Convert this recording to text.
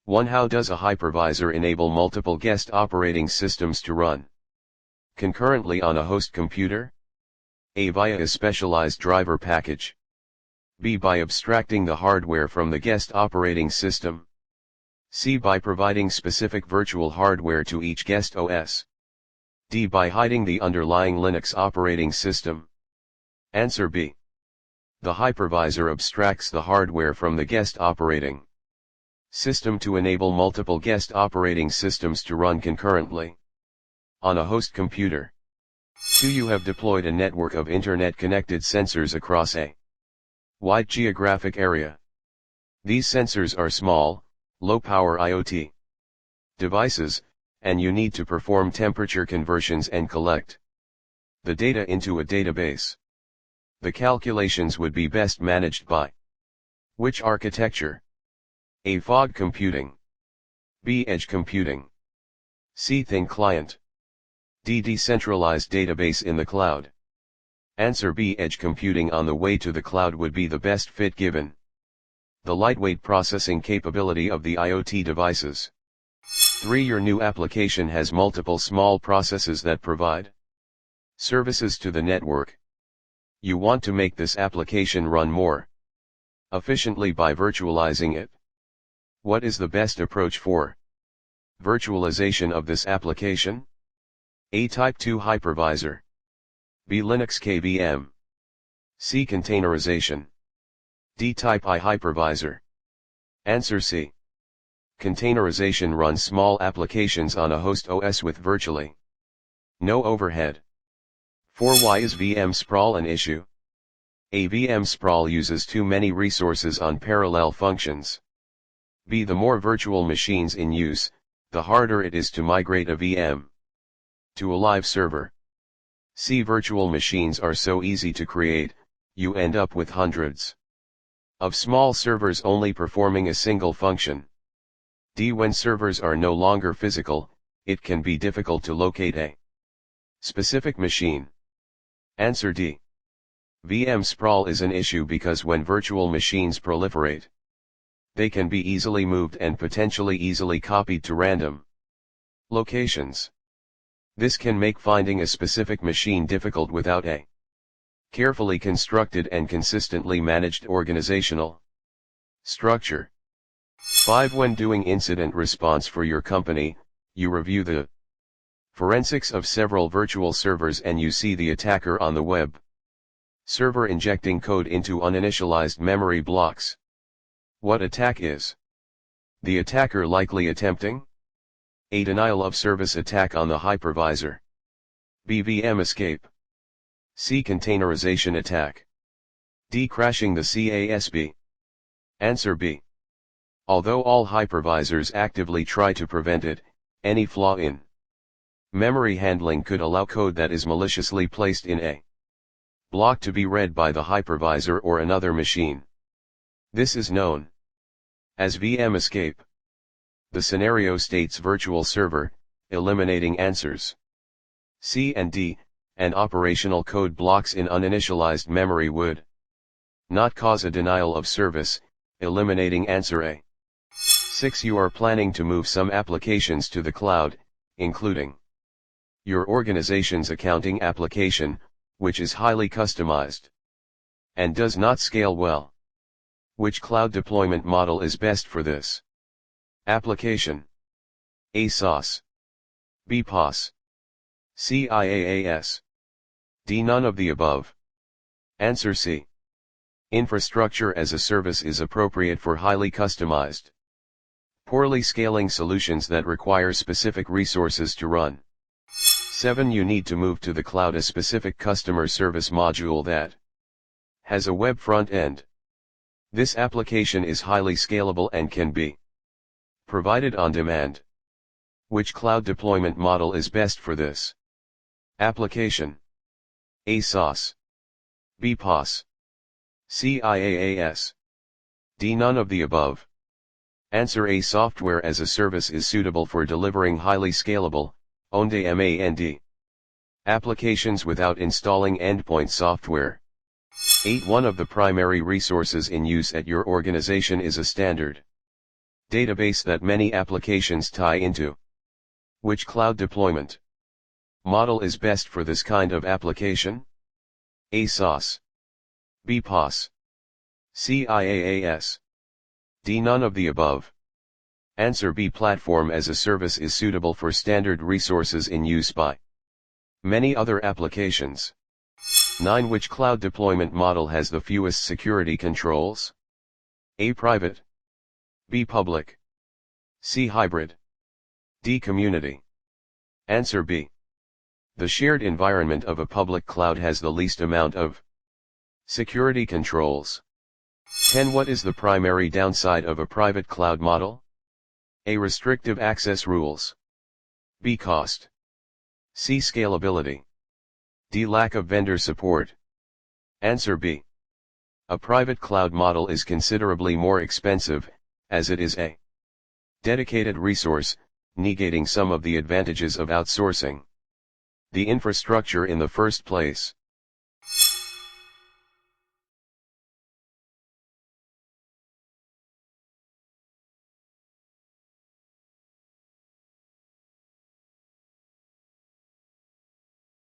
1. How does a hypervisor enable multiple guest operating systems to run concurrently on a host computer? A. Via a specialized driver package. B. By abstracting the hardware from the guest operating system. C. By providing specific virtual hardware to each guest OS. D. By hiding the underlying Linux operating system. Answer B. The hypervisor abstracts the hardware from the guest operating system to enable multiple guest operating systems to run concurrently on a host computer. 2. You have deployed a network of internet-connected sensors across a wide geographic area. These sensors are small, low-power IoT devices, and you need to perform temperature conversions and collect the data into a database. The calculations would be best managed by which architecture? A. Fog computing. B. Edge computing. C. Thin client. D. Decentralized database in the cloud. Answer B. Edge computing on the way to the cloud would be the best fit given the lightweight processing capability of the IoT devices. 3. Your new application has multiple small processes that provide services to the network. You want to make this application run more efficiently by virtualizing it. What is the best approach for virtualization of this application? A. Type 2 hypervisor. B. Linux KVM. C. Containerization. D. Type I hypervisor. Answer C. Containerization runs small applications on a host OS with virtually no overhead. 4. Why is VM sprawl an issue? A. VM sprawl uses too many resources on parallel functions. B. The more virtual machines in use, the harder it is to migrate a VM to a live server. C. Virtual machines are so easy to create, you end up with hundreds of small servers only performing a single function. D. When servers are no longer physical, it can be difficult to locate a specific machine. Answer D. VM sprawl is an issue because when virtual machines proliferate, they can be easily moved and potentially easily copied to random locations. This can make finding a specific machine difficult without a carefully constructed and consistently managed organizational structure. 5. When doing incident response for your company, you review the forensics of several virtual servers and you see the attacker on the web server injecting code into uninitialized memory blocks. What attack is the attacker likely attempting? A. Denial of service attack on the hypervisor. B. VM escape. C. Containerization attack. D. Crashing the CASB. Answer B. Although all hypervisors actively try to prevent it, any flaw in memory handling could allow code that is maliciously placed in a block to be read by the hypervisor or another machine. This is known as VM escape. The scenario states virtual server, eliminating answers C and D, and operational code blocks in uninitialized memory would not cause a denial of service, eliminating answer A. 6. You are planning to move some applications to the cloud, including your organization's accounting application, which is highly customized and does not scale well. Which cloud deployment model is best for this application? A. SaaS. B. PaaS. C. IaaS. D. None of the above. Answer C. Infrastructure as a service is appropriate for highly customized, poorly scaling solutions that require specific resources to run. 7. You need to move to the cloud a specific customer service module that has a web front end. This application is highly scalable and can be provided on demand. Which cloud deployment model is best for this application? A. SaaS. B. PaaS. C. IaaS. D. None of the above. Answer A. Software as a service is suitable for delivering highly scalable, on-demand applications without installing endpoint software. 8. One of the primary resources in use at your organization is a standard Database that many applications tie into. Which cloud deployment model is best for this kind of application? A. SaaS. B. PaaS. C. IaaS. D. None of the above. Answer B. Platform as a service is suitable for standard resources in use by many other applications. 9. Which cloud deployment model has the fewest security controls? A. Private. B. Public. C. Hybrid. D. Community. Answer B. The shared environment of a public cloud has the least amount of security controls. 10. What is the primary downside of a private cloud model? A. Restrictive access rules. B. Cost. C. Scalability. D. Lack of vendor support. Answer B. A private cloud model is considerably more expensive, as it is a dedicated resource, negating some of the advantages of outsourcing the infrastructure in the first place.